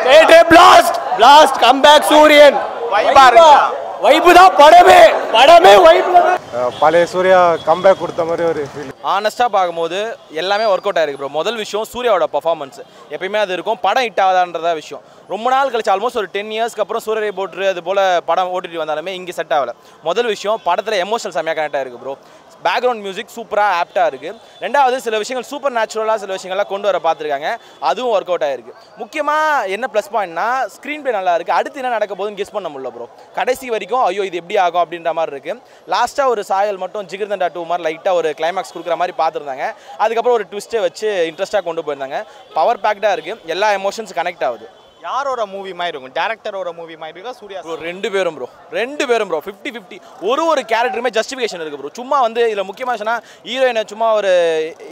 Theatre blast comeback Suryan vibe தான் படமே vibe பழைய சூர்யா கம்பேக் கொடுத்த மாதிரி ஒரு ஃபீல். ஆனஸ்ட்டாக பார்க்கும்போது எல்லாமே ஒர்க் அவுட் ஆயிருக்கு ப்ரோ. முதல் விஷயம் சூர்யாவோட பர்ஃபார்மன்ஸ் எப்பயுமே அது இருக்கும். படம் ஹிட் ஆகாதான்றதா விஷயம். ரொம்ப நாள் கழிச்சு ஆல்மோஸ்ட் ஒரு 10 இயர்ஸ்க்கு அப்புறம் சூரிய போட்டு அது போல் படம் ஓட்டிட்டு வந்தாலுமே இங்கே செட் ஆகலை. முதல் விஷயம் படத்தில் எமோஷனல் செம்மையாக கனெக்ட் ஆயிருக்கு ப்ரோ. பேக்ரவுண்ட் மியூசிக் சூப்பராக ஆப்டாக இருக்குது. ரெண்டாவது சில விஷயங்கள் சூப்பர் நேச்சுரலாக சில விஷயங்கள்லாம் கொண்டு வர பார்த்துருக்காங்க. அதுவும் ஒர்க் அவுட் ஆகிருக்கு. முக்கியமாக என்ன ப்ளஸ் பாயிண்ட்னா ஸ்க்ரீன் பிளே நல்லா இருக்குது. அடுத்து என்ன நடக்க போகுதுன்னு கெஸ் பண்ண முடியல ப்ரோ. கடைசி வரைக்கும் ஐயோ இது எப்படி ஆகும் அப்படின்ற மாதிரி இருக்குது. லாஸ்ட்டாக ஒரு சாயல் மட்டும் ஜிகிர்தண்டா 2 மாதிரி லைட்டாக ஒரு கிளைமாக்ஸ் கொடுக்குற மாதிரி பார்த்துருந்தாங்க. அதுக்கப்புறம் ஒரு ட்விஸ்ட்டை வச்சு இன்ட்ரெஸ்ட்டாக கொண்டு போயிருந்தாங்க. பவர் பேக்டாக இருக்குது. எல்லா எமோஷன்ஸ் கனெக்ட் ஆகுது. யாரோட மூவி மாதிரி இருக்கும்? டேரக்டரோட மூவி மாதிரி இருக்கா சூர்யா ப்ரோ? ரெண்டு பேரும் ப்ரோ 50-50. ஒரு கேரக்டருமே ஜஸ்டிஃபிகேஷன் இருக்குது ப்ரோ. சும்மா வந்து இதில் முக்கியமாக ஹீரோயினை சும்மா ஒரு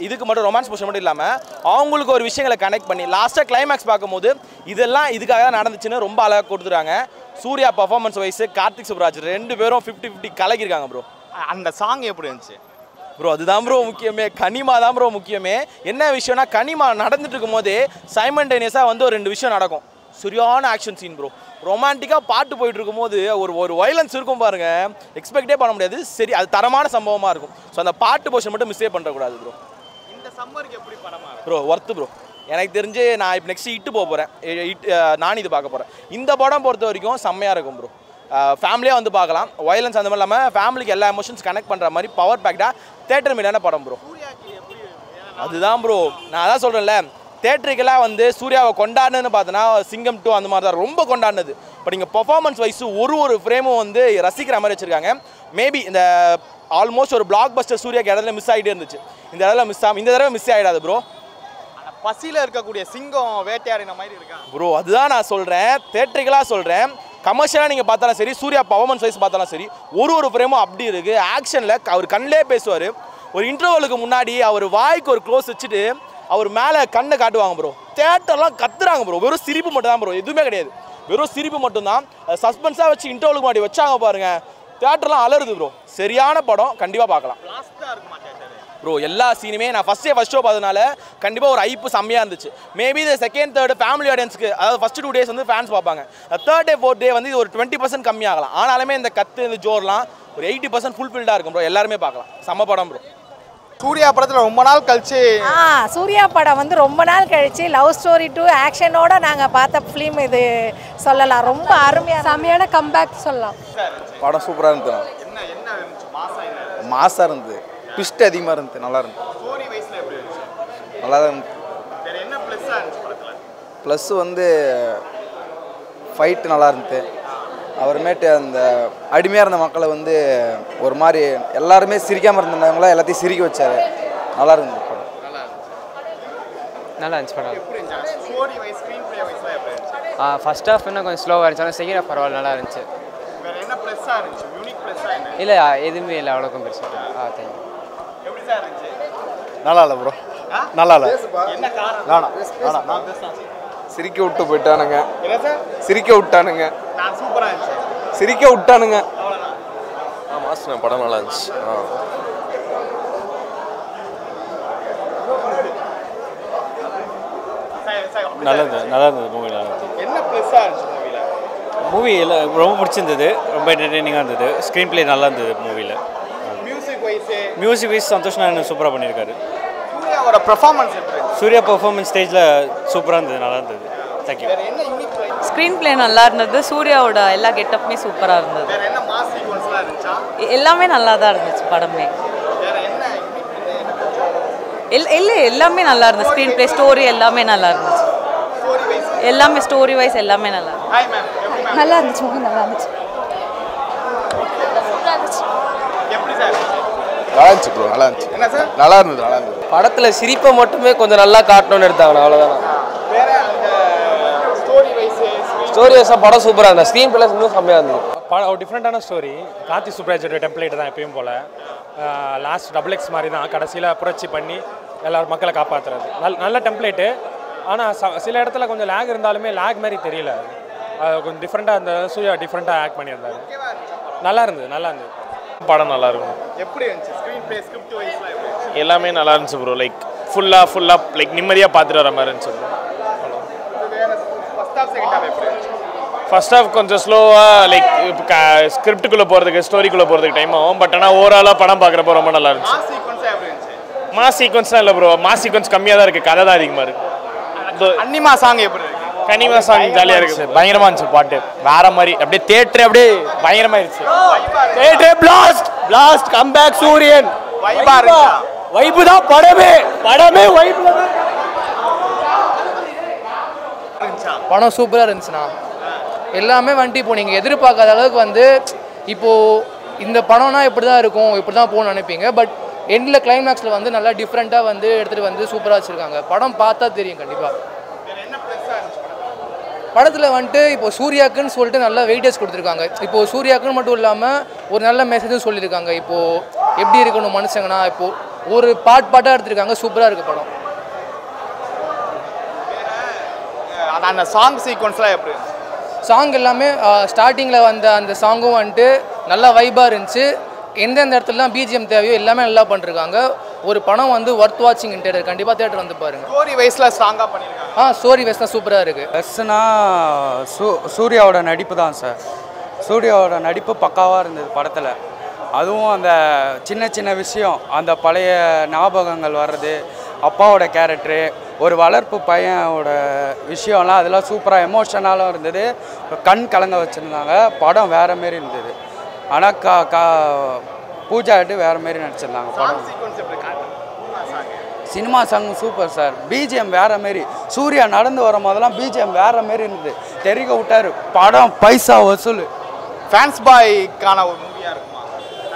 இதுக்கு மட்டும் ரொமான்ஸ் போர்ஷன் மட்டும் இல்லாமல் அவங்களுக்கு ஒரு விஷயங்களை கனெக்ட் பண்ணி லாஸ்ட்டாக கிளைமேக்ஸ் பார்க்கும்போது இதெல்லாம் இதுக்காக தான் நடந்துச்சுன்னு ரொம்ப அழகாக கொடுத்துருக்காங்க. சூர்யா பர்ஃபார்மன்ஸ் வைஸ் கார்த்திக் சுப்ராஜ் ரெண்டு பேரும் 50-50 கலக்கியிருக்காங்க ப்ரோ. அந்த சாங் எப்படி இருந்துச்சு ப்ரோ? அதுதான் ப்ரோ முக்கியமே. கனிமா தான் ப்ரோ முக்கியமே. என்ன விஷயம்னா கனிமா நடந்துட்டு இருக்கும் போதே சைமல்டேனியஸாக வந்து ஒரு 2 விஷயம் நடக்கும். சரியான ஆக்ஷன் சீன் ப்ரோ. ரொமான்டிக்காக பாட்டு போயிட்டு இருக்கும்போது ஒரு வைலன்ஸ் இருக்கும் பாருங்க, எக்ஸ்பெக்டே பண்ண முடியாது. சரி, அது தரமான சம்பவமாக இருக்கும். ஸோ அந்த பாட்டு போர்ஷன் மட்டும் மிஸ்ஸே பண்ணுறக்கூடாது ப்ரோ. இந்த சம்மருக்கு எப்படி படமா ப்ரோ? Worth bro. எனக்கு தெரிஞ்சு நான் இப்போ நெக்ஸ்ட் இட்டு போக போகிறேன். நான் இது பார்க்க போகிறேன். இந்த படம் பொறுத்த வரைக்கும் செம்மையாக இருக்கும் ப்ரோ. ஃபேமிலியாக வந்து பார்க்கலாம். வயலன்ஸ் அந்த மாதிரி இல்லாமல் ஃபேமிலிக்கு எல்லா எமோஷன்ஸ் கனெக்ட் பண்ணுற மாதிரி பவர் பேக்டாக தேட்டர் மீதான படம் ப்ரோ. அதுதான் ப்ரோ நான் அதான் சொல்கிறேன்ல, தேட்டருக்கெல்லாம் வந்து சூர்யாவை கொண்டாடுன்னு பார்த்தோன்னா சிங்கம் 2 அந்த மாதிரி தான் ரொம்ப கொண்டாடுனது. பட் இங்கே பர்ஃபார்மன்ஸ் வைஸ் ஒரு ஃப்ரேமும் வந்து ரசிக்கிற மாதிரி வச்சுருக்காங்க. மேபி இந்த ஆல்மோஸ்ட் ஒரு பிளாக் பஸ்டர் சூர்யாக்கு இடத்துல மிஸ் ஆகிட்டே இருந்துச்சு. இந்த தடவை மிஸ் ஆகிடாது ப்ரோ. பசியில் இருக்கக்கூடிய சிங்கம் வேட்டையாடின மாதிரி இருக்கா ப்ரோ? அதுதான் நான் சொல்கிறேன், தேட்டருக்கெல்லாம் சொல்கிறேன். கமர்ஷியலாக நீங்கள் பார்த்தாலும் சரி, சூர்யா பர்ஃபார்மன்ஸ் வைஸ் பார்த்தாலும் சரி, ஒரு ஃப்ரேமும் அப்படி இருக்குது. ஆக்ஷனில் அவர் கண்ணிலே பேசுவார். ஒரு இன்டர்வலுக்கு முன்னாடி அவர் வாய்க்கு ஒரு க்ளோஸ் வச்சுட்டு அவர் மேலே கண்ணை காட்டுவாங்க ப்ரோ. தேட்டர்லாம் கத்துறாங்க ப்ரோ. வெறும் சிரிப்பு மட்டும் தான் ப்ரோ, எதுவுமே கிடையாது. வெறும் சிரிப்பு மட்டும்தான். சஸ்பென்ஸாக வச்சு இன்டர்வலுக்கு முன்னாடி வச்சாங்க பாருங்க, தேட்டர்லாம் அலருது ப்ரோ. சரியான படம், கண்டிப்பாக பார்க்கலாம் ப்ரோ. எல்லா சீனுமே நான் ஃபஸ்ட் ஷோ பார்த்ததுனால கண்டிப்பாக ஒரு ஐப்பு செம்மையாக இருந்துச்சு. மேபி இது செகண்ட் தேர்ட் ஃபேமிலி ஆடியன்ஸ்க்கு, அதாவது ஃபஸ்ட்டு 2 days வந்து ஃபேன்ஸ் பார்ப்பாங்க. தேர்ட் டே 4th டே வந்து இது ஒரு 20% கம்மியாகலாம். ஆனாலுமே இந்த இந்த ஜோர்லாம் ஒரு 80% ஃபுல்ஃபில்டாக இருக்கும் ப்ரோ. எல்லாருமே பார்க்கலாம். செம்ம படம் ப்ரோ. சூர்யா படத்தில் ரொம்ப நாள் கழிச்சு சூர்யா படம் வந்து ரொம்ப நாள் கழிச்சு லவ் ஸ்டோரி 2 ஆக்ஷனோட நாங்கள் பார்த்த ஃபிலிம் இது சொல்லலாம். ரொம்ப அருமையாக செம்மையான கம்பேக் சொல்லலாம். படம் சூப்பராக இருந்தது. மாசாக இருந்தது. ட்விஸ்ட் அதிகமாக இருந்தது. நல்லா இருந்தது. நல்லா தான் இருந்தது. ப்ளஸ் வந்து ஃபைட்டு நல்லா இருந்தது. அப்புறமேட்டு அந்த அடிமையாக இருந்த மக்களை வந்து ஒரு மாதிரி எல்லாருமே சிரிக்காமல் இருந்தவங்களா எல்லாத்தையும் சிரிக்க வச்சார். நல்லா இருந்தது படம். நல்லா இருந்துச்சு படம். ஃபர்ஸ்ட் ஹாஃப் இன்னும் கொஞ்சம் ஸ்லோவாக இருந்துச்சு. ஆனால் செகண்ட் ஹாஃப் பரவாயில்ல, நல்லா இருந்துச்சு. இல்லை எதுவுமே இல்லை அவ்வளோக்கும் பெருசு. தேங்க்யூ. நல்லா இல்லை ப்ரோ, நல்லா இல்லை. சிரிக்க விட்டு போயிட்டானுங்க. சிரிக்க விட்டானுங்க. மாஸ்டர் படம் நல்லா இருந்துச்சு. நல்லா இருந்தது மூவி. நல்லா இருந்தது மூவி. எல்லாம் ரொம்ப பிடிச்சிருந்தது. ரொம்ப என்டர்டெய்னிங்காக இருந்தது. ஸ்க்ரீன் பிளே நல்லா இருந்தது மூவியில். மியூசிக் வைஸ் சந்தோஷ் நாராயணன் சூப்பராக பண்ணியிருக்காரு. சூர்யா பர்ஃபார்மன்ஸ் ஸ்டேஜில் சூப்பராக இருந்தது. நல்லா இருந்தது. தேங்க்யூ. ஸ்க்ரீன் பிளே நல்லா இருந்தது. சூர்யாவோட எல்லா கெட்டப்புமே சூப்பராக இருந்தது. எல்லாமே நல்லா தான் இருந்துச்சு படமே. இல்லை எல்லாமே நல்லா இருந்துச்சு. ஸ்க்ரீன் பிளே, ஸ்டோரி எல்லாமே நல்லா இருந்துச்சு. எல்லாமே ஸ்டோரி வைஸ் எல்லாமே நல்லா இருந்துச்சு. நல்லா இருந்துச்சு மூவி. நல்லா இருந்துச்சு. ப்ரோ. நல்லா இருந்தது. படத்தில் சிரிப்பை மட்டுமே கொஞ்சம் நல்லா காட்டணும்னு எடுத்தாங்க. அவ்வளோதான். ஸ்டோரி வைஸாக படம் சூப்பராக இருந்தது. ஸ்க்ரீன் பிளே இன்னும் செம்மையாக இருந்தது. படம் ஒரு டிஃப்ரெண்ட்டான ஸ்டோரி. கார்த்திக் சுப்ராஜோட டெம்ப்ளேட் தான் எப்பயும் போல். லாஸ்ட் XX மாதிரி தான். கடைசியில் புரட்சி பண்ணி எல்லாரும் மக்களை காப்பாற்றுறது. நல்ல டெம்ப்ளேட்டு. ஆனால் சில இடத்துல கொஞ்சம் லேக் இருந்தாலுமே லேக் மாதிரி தெரியல. கொஞ்சம் டிஃப்ரெண்ட்டாக இருந்த சூர்யா டிஃப்ரெண்ட்டாக ஆக்ட் பண்ணியிருந்தாரு. நல்லா இருந்தது. படம் நல்லா இருக்கும். எப்படி இருந்துச்சு? ஸ்க்ரீன் பிளே, ஸ்கிரிப்ட் வைஸ்லாம் எப்படி இருந்துச்சு? எல்லாமே நல்லா இருந்துச்சு ப்ரோ. லைக் ஃபுல்லாக லைக் நிம்மதியாக பார்த்துட்டு வர மாதிரி இருந்துச்சு bro. First first half second half எப்படி இருந்துச்சு? ஃபர்ஸ்ட் ஹாஃப் கொஞ்சம் ஸ்லோவாக லைக் இப்போ ஸ்கிரிப்டுக்குள்ளே போகிறதுக்கு ஸ்டோரிக்குள்ளே போகிறதுக்கு டைம் ஆகும். பட் ஆனால் ஓவராலாக படம் பார்க்குறப்போ ரொம்ப நல்லா இருந்துச்சு. மாஸ் சீக்வன்ஸா எப்படி இருந்துச்சு? மாஸ் சீக்வன்ஸ்லாம் இல்லை ப்ரோ, மாஸ் சீக்வன்ஸ் கம்மியாக தான் இருக்குது, கதை தான் அதிகமாக இருக்குது. அன்னிமா சாங் எப்படி இருக்கு? கனிமா சாங் ஜாலியாக இருக்குது, பயங்கரமாக இருந்துச்சு பாட்டு, வேற மாதிரி அப்படியே தேட்டர் அப்படியே பயங்கரமாக இருந்துச்சு. தேட்டர் பிளாஸ்ட் கம்பேக் சூரியன் வைபா இருந்துச்சா? வைப்பு தான் படமே வைப்பு தான். படம் சூப்பராக இருந்துச்சுண்ணா. எல்லாமே வந்துட்டு இப்போ நீங்கள் எதிர்பார்க்காத அளவுக்கு வந்து இப்போது இந்த படம்னா இப்படி தான் இருக்கும், இப்படி தான் போகணும்னு நினைப்பீங்க. பட் எண்டில் கிளைமேக்ஸில் வந்து நல்லா டிஃப்ரெண்ட்டாக வந்து எடுத்துகிட்டு வந்து சூப்பராக வச்சுருக்காங்க. படம் பார்த்தா தெரியும் கண்டிப்பாக. படத்தில் வந்துட்டு இப்போ சூர்யாக்குன்னு சொல்லிட்டு நல்ல வெயிட்டேஜ் கொடுத்துருக்காங்க. இப்போது சூர்யாக்குன்னு மட்டும் இல்லாமல் ஒரு நல்ல மெசேஜும் சொல்லியிருக்காங்க. இப்போது எப்படி இருக்கணும் மனுஷங்கன்னா, இப்போது ஒரு பாட்டாக எடுத்திருக்காங்க. சூப்பராக இருக்குது படம். அந்த சாங் சீக்வன்ஸ்லாம் எப்படி? சாங் எல்லாமே ஸ்டார்டிங்கில் வந்த அந்த சாங்கும் வந்துட்டு நல்லா வைபாக இருந்துச்சு. எந்தெந்த இடத்துலலாம் பிஜிஎம் தேவையோ எல்லாமே நல்லா பண்ணிருக்காங்க. ஒரு படம் வந்து ஒர்த் வாட்சிங் இன் தேட்டர், கண்டிப்பாக தேட்டர் வந்து பாருங்கள். ஸ்டோரி வைஸில் ஸ்ட்ராங்காக பண்ணியிருக்காங்க. ஸ்டோரி வைஸ் தான் சூப்பராக இருக்குது. பெஸ்ட்னா சூர்யாவோட நடிப்பு தான் சார். சூர்யாவோட நடிப்பு பக்காவாக இருந்தது படத்தில். அதுவும் அந்த சின்ன சின்ன விஷயம், அந்த பழைய ஞாபகங்கள் வர்றது, அப்பாவோட கேரக்டரு, ஒரு வளர்ப்பு பையனோட விஷயம்லாம் அதெல்லாம் சூப்பராக எமோஷனலாக இருந்தது. கண் கலங்க வச்சுருந்தாங்க. படம் வேறு மாரி இருந்தது. ஆனால் பூஜாட்டு வேறு மாரி நடிச்சிருந்தாங்க. படம் cinema song super sir. BGM வேறு மாரி, சூர்யா நடந்து வரும் போதெல்லாம் பிஜிஎம் வேறு மாரி இருந்தது. தெரிவிக்க விட்டார். படம் பைசா வசூல். ஃபேன்ஸ் பாய்க்கான ஒரு மூவியாக இருக்குமா?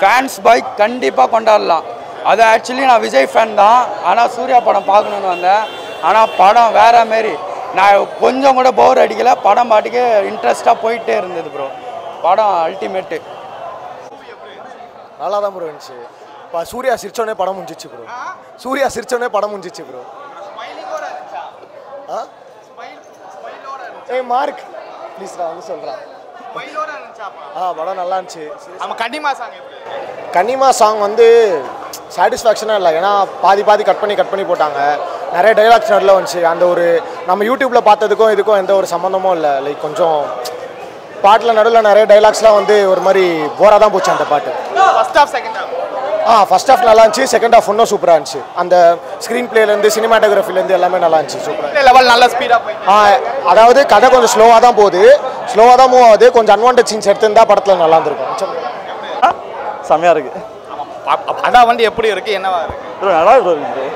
ஃபேன்ஸ் பாய் கண்டிப்பாக கொண்டாடலாம். அது ஆக்சுவலி நான் விஜய் ஃபேன் தான், ஆனால் சூர்யா படம் பார்க்கணுன்னு வந்தேன். ஆனால் படம் வேறு மாரி, நான் கொஞ்சம் கூட போர் அடிக்கலை. படம் பாட்டுக்கு இன்ட்ரெஸ்ட்டாக போயிட்டே இருந்தது ப்ரோ. படம் அல்டிமேட்டு. நல்லா தான் ப்ரோ இருந்துச்சு. இப்போ சூர்யா சிரிச்சோடனே படம் முடிஞ்சிச்சு ப்ரோ. சூர்யா சிரிச்சோடனே படம் முடிஞ்சிச்சு ப்ரோ. ஏய் மார்க் ப்ளீஸ் நான் வந்து சொல்கிறேன். படம் நல்லா இருந்துச்சு. கன்னிமா சாங் எப்படி? கன்னிமா சாங் வந்து சாட்டிஸ்ஃபேக்ஷனாக இல்லை. ஏன்னா பாதி கட் பண்ணி போட்டாங்க. நிறைய டைலாக்ஸ் நடுவில் வந்துச்சு. அந்த ஒரு நம்ம யூடியூப்பில் பார்த்ததுக்கும் இதுக்கும் எந்த ஒரு சம்மந்தமும் இல்லை. லைக் கொஞ்சம் பாட்டில் நடுவில் நிறைய டைலாக்ஸ்லாம் வந்து ஒரு மாதிரி போராக தான் போச்சு அந்த பாட்டு. First half second half? First half நல்லா இருந்துச்சு. செகண்ட் ஹாஃப் இன்னும் சூப்பராக இருந்துச்சு. அந்த ஸ்க்ரீன் பிளேலேருந்து சினிமாட்டோகிராஃபிலேருந்து எல்லாமே நல்லா இருந்துச்சு. சூப்பராக லெவல் நல்லா ஸ்பீடாக போயிட்டு. அதாவது கதை கொஞ்சம் ஸ்லோவாக தான் போகுது, ஸ்லோவாக தான் மூவ் ஆகுது. கொஞ்சம் அட்வான்டேஜ் சீன்ஸ் எடுத்துருந்தா படத்தில் நல்லா இருந்திருக்கும். செம்மையாக இருக்குது. அதான் வந்து எப்படி இருக்குது, என்னவா இருக்குது? நல்லா இருக்குது,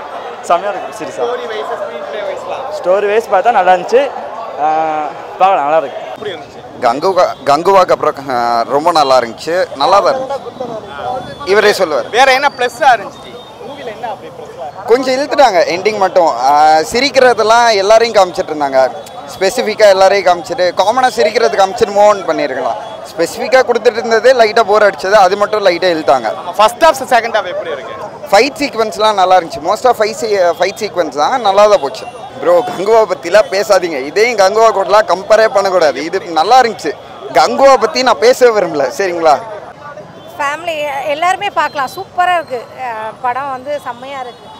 செம்மையாக இருக்குது. சரி sir, story wise screen play வைஸ்லாம் ஸ்டோரி வைஸ் பார்த்தா நல்லா இருந்துச்சு. பார்க்கலாம், நல்லா இருக்கு. எப்படி இருந்துச்சு? கங்குவாக்கு அப்புறம் ரொம்ப நல்லா இருந்துச்சு. நல்லா தான் இருந்துச்சு. இவரே சொல்லுவார். வேற என்ன ப்ளஸ்ஸாக இருந்துச்சு மூவியில்? என்ன அப்படி ப்ளஸ்ஸாக? கொஞ்சம் இழுத்துட்டாங்க எண்டிங் மட்டும். சிரிக்கிறதெல்லாம் எல்லாரையும் காமிச்சிட்டு இருந்தாங்க. ஸ்பெசிஃபிக்காக எல்லாரையும் காமிச்சிட்டு காமனாக சிரிக்கிறதுக்கு காமிச்சிட்டு மூவ் பண்ணியிருக்கலாம். ஸ்பெசிஃபிக்காக கொடுத்துட்டு இருந்தது லைட்டாக போர் அடிச்சது, அது மட்டும் லைட்டாக இழுத்தாங்க. ஃபர்ஸ்ட் ஹாஃப் செகண்ட் ஹாஃப் எப்படி இருக்கு? ஃபைட் சீக்வன்ஸ்லாம் நல்லா இருந்துச்சு. மோஸ்ட் ஆஃப் ஃபைட் சீக்வன்ஸ் தான் நல்லா தான் போச்சு. ப்ரோ கங்குவா பற்றிலாம் பேசாதீங்க. இதையும் கங்குவா கூடலாம் கம்பேரே பண்ணக்கூடாது. இது நல்லா இருந்துச்சு. கங்குவா பற்றி நான் பேசவே விரும்பல, சரிங்களா? ஃபேமிலி எல்லாருமே பார்க்கலாம். சூப்பராக இருக்குது படம், வந்து செம்மையாக இருக்குது.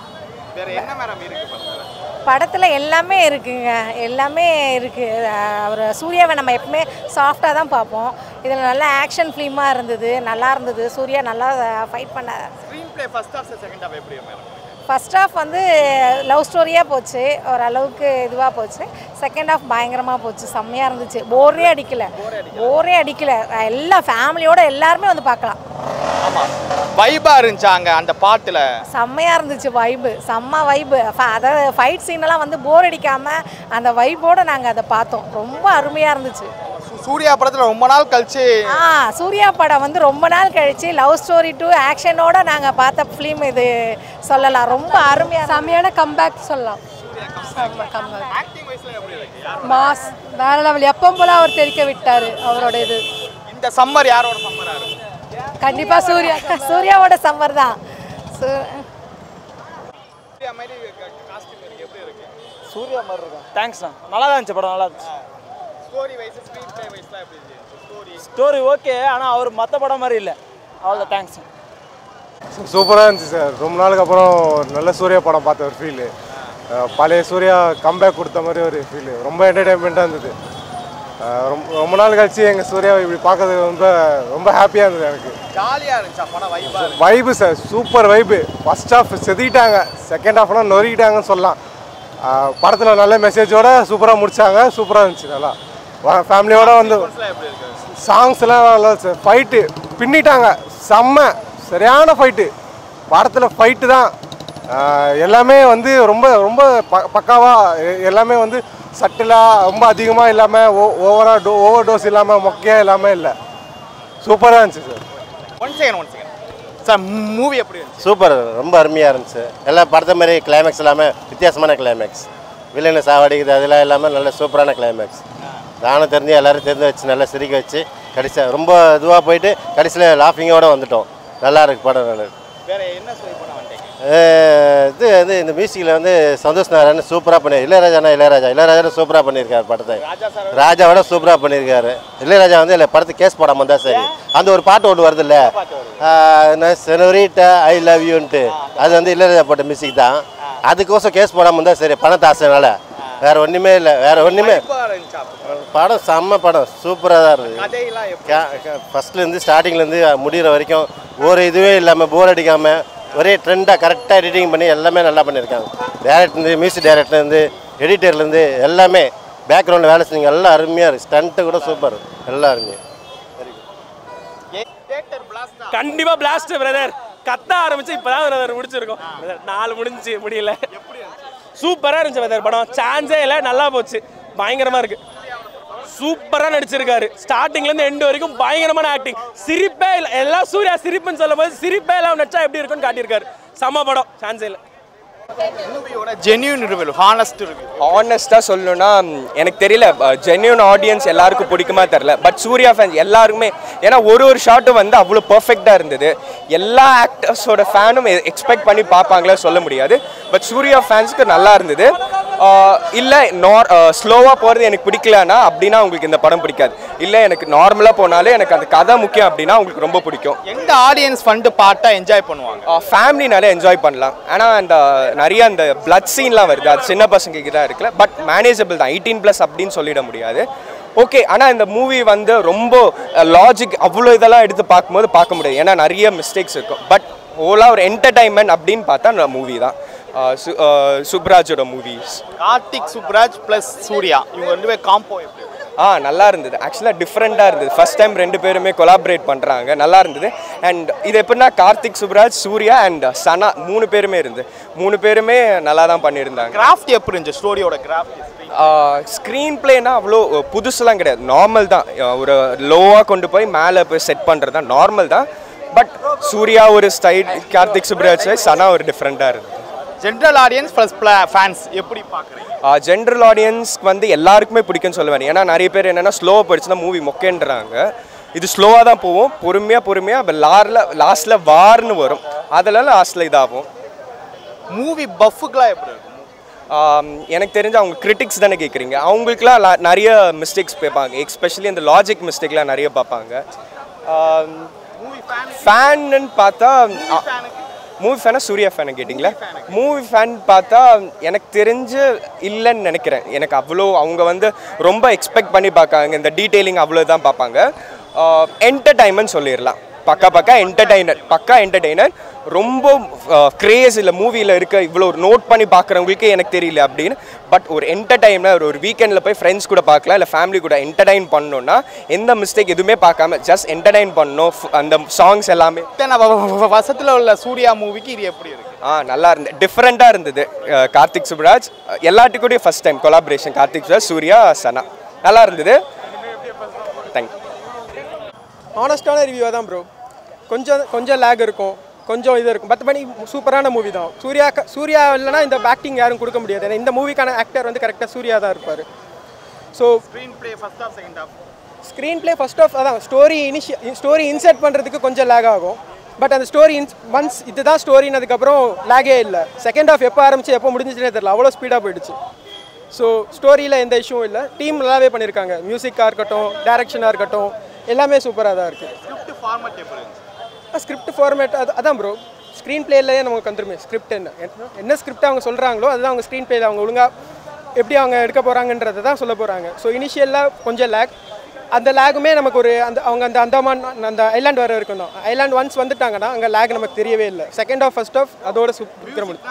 வேற என்ன மேடம் இருக்கு படத்தில்? எல்லாமே இருக்குங்க, எல்லாமே இருக்குது. அவர் சூர்யாவை நம்ம எப்பவுமே சாஃப்டாக தான் பார்ப்போம். இதில் நல்லா ஆக்ஷன் ஃபிலிமாக இருந்தது, நல்லா இருந்தது. சூர்யா நல்லா ஃபைட் பண்ண. Screen play first half second half எப்படி மேடம்? ஃபர்ஸ்ட் ஹாஃப் வந்து லவ் ஸ்டோரியாக போச்சு, ஓரளவுக்கு இதுவாக போச்சு. செகண்ட் ஹாஃப் பயங்கரமாக போச்சு, செம்மையாக இருந்துச்சு. போரே அடிக்கலை. எல்லா ஃபேமிலியோட எல்லாருமே வந்து பார்க்கலாம். ஆமாம், வைபாக இருந்துச்சாங்க அந்த பாட்டில். செம்மையாக இருந்துச்சு வைபு, செம்ம வைபு. அதாவது ஃபைட் சீனெல்லாம் வந்து போர் அடிக்காமல் அந்த வைப்போடு நாங்கள் அதை பார்த்தோம். ரொம்ப அருமையாக இருந்துச்சு. சூர்யா படத்தில் ரொம்ப நாள் கழிச்சு சூர்யா படம் வந்து ரொம்ப நாள் கழிச்சு லவ் ஸ்டோரி டு ஆக்ஷனோட நாங்கள் பார்த்த ஃபிலிம் இது சொல்லலாம். ரொம்ப அருமையாக செம்மையான கம்பேக் சொல்லலாம். மாஸ் வேற லெவல். எப்பவும் போல அவர் தெரிக்க விட்டார் அவரோட இது. இந்த சம்மர் யாரோட சம்மரா இருக்கு? கண்டிப்பாக சூர்யாவோட சம்மர் தான். சூர்யா மாதிரி இருக்கும். தேங்க்ஸ்ண்ணா, நல்லா தான் இருந்துச்சு படம், நல்லா இருந்துச்சு. ஸ்டோரி வைஸ் ஸ்க்ரீன் பிளே வைஸ்லாம் எப்படி இருந்துச்சு? ஸ்டோரி ஓகே, ஆனால் அவர் மற்ற படம் மாதிரி இல்லை. அவ்வளோ தேங்க்ஸ். சூப்பராக இருந்துச்சு சார். ரொம்ப நாளுக்கு அப்புறம் நல்ல சூர்யா படம் பார்த்த ஒரு ஃபீலு. பழைய சூர்யா கம்பேக் கொடுத்த மாதிரி ஒரு ஃபீலு. ரொம்ப என்டர்டைன்மெண்ட்டாக இருந்தது. ரொம்ப நாள் கழிச்சு எங்கள் சூர்யாவை இப்படி பார்க்கறது ரொம்ப ஹாப்பியாக இருந்தது எனக்கு. ஜாலியாக இருந்துச்சா படம்? Vibe sir, super vibe. First half செதுக்கிட்டாங்க, செகண்ட் ஹாஃப்லாம் நொறுக்கிட்டாங்கன்னு சொல்லலாம். படத்தில் நல்ல மெசேஜோட சூப்பராக முடித்தாங்க, சூப்பராக இருந்துச்சு. நல்லா ஃபேமிலியோட வந்து சாங்ஸ்லாம் நல்லா சார். ஃபைட்டு பின்னிட்டாங்க, செம்ம சரியான ஃபைட்டு. படத்தில் ஃபைட்டு தான் எல்லாமே வந்து ரொம்ப ரொம்ப பக்காவாக எல்லாமே வந்து சட்டிலாக ரொம்ப அதிகமாக இல்லாமல் ஓவர் டோஸ் இல்லாமல் மொக்கையாக இல்லாமல் இல்லை, சூப்பராக இருந்துச்சு sir. One second sir, movie எப்படி இருந்துச்சு? சூப்பர், ரொம்ப அருமையாக இருந்துச்சு. எல்லாம் படத்த மாதிரி கிளைமேக்ஸ் எல்லாமே வித்தியாசமான கிளைமேக்ஸ், வில்லனை சாவடிக்குது அதெல்லாம் இல்லாமல் நல்ல சூப்பரான கிளைமேக்ஸ். நானும் தெரிஞ்சு எல்லோரும் தெரிஞ்சு வச்சு நல்லா சிரிக்க வச்சு கடைசியாக ரொம்ப இதுவாக போயிட்டு கடைசியில் லாஃபிங்கோடு வந்துட்டோம். நல்லா இருக்கு படம். நல்லா வேறு என்ன சொல்லி பண்ண வந்தீங்க? இது வந்து இந்த மியூசிக்கில் வந்து சந்தோஷ் நாராயணன் சூப்பராக பண்ணி, இளையராஜா சூப்பராக பண்ணியிருக்காரு படத்தை. ராஜாவோட சூப்பராக பண்ணியிருக்காரு. இளையராஜா வந்து இல்லை படத்தை கேஸ் போடாமல் இருந்தால் சரி. அந்த ஒரு பாட்டு ஒன்று வருது இல்லை, செனோரிட்டா ஐ லவ் யூன்ட்டு, அது வந்து இளையராஜா போட்ட மியூசிக் தான். அதுக்கோசம் கேஸ் போடாமல் இருந்தால் சரி, பணத்தை ஆசைனால. வேறு ஒன்றுமே இல்லை, வேறு ஒன்றுமே. படம் செம்ம படம், சூப்பராக தான் இருக்குது. ஃபஸ்ட்லேருந்து ஸ்டார்டிங்லேருந்து முடிகிற வரைக்கும் ஒரு இதுவே இல்லாமல் போர் அடிக்காமல் ஒரே ட்ரெண்டாக கரெக்டாக எடிட்டிங் பண்ணி எல்லாமே நல்லா பண்ணியிருக்காங்க. டேரக்டர்லேருந்து மியூசிக் டைரக்டர்லேருந்து எடிட்டர்லேருந்து எல்லாமே பேக்ரவுண்டில் வேலை செஞ்சீங்க, எல்லாம் அருமையாக இருக்குது. ஸ்டண்ட்டு கூட சூப்பர், எல்லாம் அருமையாக. கண்டிப்பாக பிளாஸ்ட் பிரதர். கத்த ஆரம்பிச்சு இப்போ தான் பிரதர் முடிச்சிருக்கோம். 4 முடிஞ்சு முடியல. சூப்பராக இருந்துச்சு பிரதர் படம், சான்ஸே இல்லை, நல்லா போச்சு, பயங்கரமாக இருக்குது. சூப்பராக நடிச்சிருக்காரு, ஸ்டார்டிங்லேருந்து எண்டு வரைக்கும் பயங்கரமான ஆக்டிங். சிரிப்பே இல்லை, எல்லாம் சூர்யா சிரிப்புன்னு சொல்லும் போது சிரிப்பே எல்லாம் நடிச்சா எப்படி இருக்குன்னு காட்டியிருக்காரு. செம்ம படம், சான்ஸே இல்லை. Genuine review, honest review. ஹானஸ்ட்டாக சொல்லணும்னா எனக்கு தெரியல ஜென்யூன் ஆடியன்ஸ் எல்லாருக்கும் பிடிக்குமா தெரில, பட் சூர்யா ஃபேன்ஸ் எல்லாருக்குமே, ஏன்னா ஒரு ஷாட்டும் வந்து அவ்வளோ பர்ஃபெக்டாக இருந்தது. எல்லா ஆக்டர்ஸோட ஃபேனும் எக்ஸ்பெக்ட் பண்ணி பார்ப்பாங்களே சொல்ல முடியாது, பட் சூர்யா ஃபேன்ஸுக்கு நல்லா இருந்தது. இல்லை ஸ்லோவாக போகிறது எனக்கு பிடிக்கலன்னா அப்படின்னா உங்களுக்கு இந்த படம் பிடிக்காது. இல்லை எனக்கு நார்மலாக போனாலே எனக்கு அந்த கதை முக்கியம் அப்படின்னா உங்களுக்கு ரொம்ப பிடிக்கும். எந்த ஆடியன்ஸ் ஃபண்டு பார்த்தா என்ஜாய் பண்ணுவாங்க? ஃபேமிலினாலே என்ஜாய் பண்ணலாம். ஆனால் அந்த நிறைய அந்த பிளட் சீன்லாம் வருது, அது சின்ன பசங்களுக்கு தான் இருக்குல்ல, பட் மேனேஜபிள் தான். 18+ அப்படின்னு சொல்லிட முடியாது. ஓகே, ஆனால் இந்த மூவி வந்து ரொம்ப லாஜிக் அவ்வளோ இதெல்லாம் எடுத்து பார்க்கும்போது பார்க்க முடியாது, ஏன்னா நிறைய மிஸ்டேக்ஸ் இருக்கும். பட் ஓலாக ஒரு என்டர்டைன்மெண்ட் அப்படின்னு பார்த்தா அந்த மூவி தான். சுப்ராஜோட மூவிஸ், கார்த்திக் சுப்ராஜ் ப்ளஸ் சூர்யா, இவங்க 2 பேர் காம்போ எப்படி? நல்லா இருந்தது. ஆக்சுவலாக டிஃப்ரெண்ட்டாக இருந்தது. ஃபர்ஸ்ட் டைம் 2 பேருமே கொலாபரேட் பண்ணுறாங்க, நல்லா இருந்தது. அண்ட் இது எப்படின்னா கார்த்திக் சுப்ராஜ், சூர்யா அண்ட் சனா 3 பேருமே இருந்து 3 பேருமே நல்லா தான் பண்ணியிருந்தாங்க. கிராஃப்ட் எப்படி இருந்துச்சு? ஸ்டோரியோட கிராஃப்ட், ஸ்க்ரீன் பிளேனா அவ்வளோ புதுசுலாம் கிடையாது, நார்மல் தான். ஒரு லோவாக கொண்டு போய் மேலே போய் செட் பண்ணுறது தான், நார்மல் தான். பட் சூர்யா ஒரு ஸ்டைல், கார்த்திக் சுப்ராஜ், சனா ஒரு டிஃப்ரெண்ட்டாக இருந்தது. ஜென்ரல் ஆடியன்ஸ் ப்ளஸ் ஃபேன்ஸ் எப்படி பார்க்குறீங்க? ஜென்ரல் ஆடியன்ஸ்க்கு வந்து எல்லாருக்குமே பிடிக்கும்னு சொல்லுவேன். ஏன்னா நிறைய பேர் என்னென்னா ஸ்லோவாக போயிடுச்சுன்னா மூவி மொக்கேன்றாங்க. இது ஸ்லோவாக தான் போவோம், பொறுமையாக இப்போ லாஸ்ட்டில் வார்னு வரும், அதெல்லாம் லாஸ்ட்டில் இதாகும். மூவி பஃபுக்கெலாம் எப்படி இருக்கும்? எனக்கு தெரிஞ்சு அவங்க கிரிட்டிக்ஸ் தானே கேட்குறீங்க, அவங்களுக்குலாம் நிறைய மிஸ்டேக்ஸ் பார்ப்பாங்க, எஸ்பெஷலி இந்த லாஜிக் மிஸ்டேக்லாம் நிறைய பார்ப்பாங்க. ஃபேன்னு பார்த்தா மூவி ஃபேனா சூர்யா ஃபேனை கேட்டிங்களா? மூவி ஃபேன் பார்த்தா எனக்கு தெரிஞ்சு இல்லைன்னு நினைக்கிறேன். எனக்கு அவ்வளோ அவங்க வந்து ரொம்ப எக்ஸ்பெக்ட் பண்ணி பார்க்காங்க, இந்த டீட்டெயிலிங் அவ்வளோ தான் பார்ப்பாங்க. என்டர்டைன்மெண்ட் சொல்லிடலாம், பக்கா என்டர்டெய்னர். ரொம்ப கிரேஸ் இல்லை மூவியில் இருக்க இவ்வளோ நோட் பண்ணி பார்க்குறவங்களுக்கு எனக்கு தெரியல அப்படின்னு. பட் ஒரு என்டர்டைனர் ஒரு வீக்கெண்டில் போய் ஃப்ரெண்ட்ஸ் கூட பார்க்கலாம், இல்லை ஃபேமிலி கூட என்டர்டைன் பண்ணணுன்னா எந்த மிஸ்டேக் எதுவுமே பார்க்காம ஜஸ்ட் என்டர்டைன் பண்ணணும். அந்த சாங்ஸ் எல்லாமே வருஷத்தில் உள்ள சூர்யா மூவிக்கு இது எப்படி இருக்கு? நல்லா இருந்தது, டிஃப்ரெண்ட்டாக இருந்தது. கார்த்திக் சுப்ராஜ் எல்லாத்துக்கூடயும் first time collaboration, Karthik Subbaraj, Suriya, Sana, நல்லா இருந்தது. தேங்க்யூ. ஆனஸ்டான ரிவ்யூவாக தான் ப்ரோ. கொஞ்சம் லேக் இருக்கும், கொஞ்சம் இது இருக்கும், மற்றபடி சூப்பரான மூவி தான். சூர்யா இல்லைனா இந்த ஆக்டிங் யாரும் கொடுக்க முடியாது. ஏன்னா இந்த மூவிக்கான ஆக்டர் வந்து கரெக்டாக சூர்யா தான் இருப்பார். So screenplay first half அதான் ஸ்டோரி இன்சர்ட் பண்ணுறதுக்கு கொஞ்சம் லேக் ஆகும். பட் அந்த ஸ்டோரி ஒன்ஸ் இதுதான் ஸ்டோரின்னு அதுக்கப்புறம் லேகே இல்லை. செகண்ட் ஹாஃப் எப்போ ஆரம்பிச்சு எப்போ முடிஞ்சிச்சுனே தெரியல, அவ்வளோ ஸ்பீடாக போயிடுச்சு. ஸோ ஸ்டோரியில் எந்த இஷ்யூவும் இல்லை, டீம் நல்லாவே பண்ணியிருக்காங்க. மியூசிக்காக இருக்கட்டும், டைரக்ஷனாக இருக்கட்டும், எல்லாமே சூப்பராக தான் இருக்குது. ஸ்கிரிப்ட் ஃபார்மேட் அதான் ப்ரோ, ஸ்க்ரீன் பிளேலேயே நமக்கு வந்துருமே. ஸ்கிரிப்ட் என்ன ஸ்கிரிப்ட் அவங்க சொல்கிறாங்களோ அதுதான் அவங்க ஸ்க்ரீன் பிளேயில் அவங்க ஒழுங்காக எப்படி அவங்க எடுக்க போகிறாங்கன்றதை தான் சொல்ல போகிறாங்க. ஸோ இனிஷியலாக கொஞ்சம் லேக், அந்த லேகுமே நமக்கு ஒரு அவங்க அந்த அந்தமான் அந்த ஐலாண்ட் வர வரைக்கும் தான். ஐலாண்ட் ஒன்ஸ் வந்துட்டாங்கன்னா அங்கே லேக் நமக்கு தெரியவே இல்லை. செகண்ட் ஆஃப் ஃபர்ஸ்ட் ஆஃப் அதோட சூப்பர் முடியும்.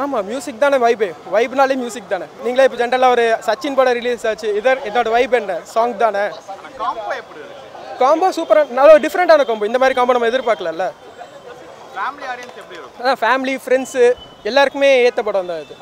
ஆமாம், மியூசிக் தானே வைபு. வைப்னாலே மியூசிக் தானே. நீங்களே இப்போ ஜென்ரலாக ஒரு சச்சின் படம் ரிலீஸ் ஆச்சு, இதோட வைப் என்ன சாங் தானே. காம்போ சூப்பராக, நல்ல டிஃப்ரெண்ட்டான காம்போ. இந்த மாதிரி காம்போ நம்ம எதிர்பார்க்கல. ஃபேமிலி, ஃப்ரெண்ட்ஸு எல்லாருக்குமே ஏற்ற படம் தான் இது.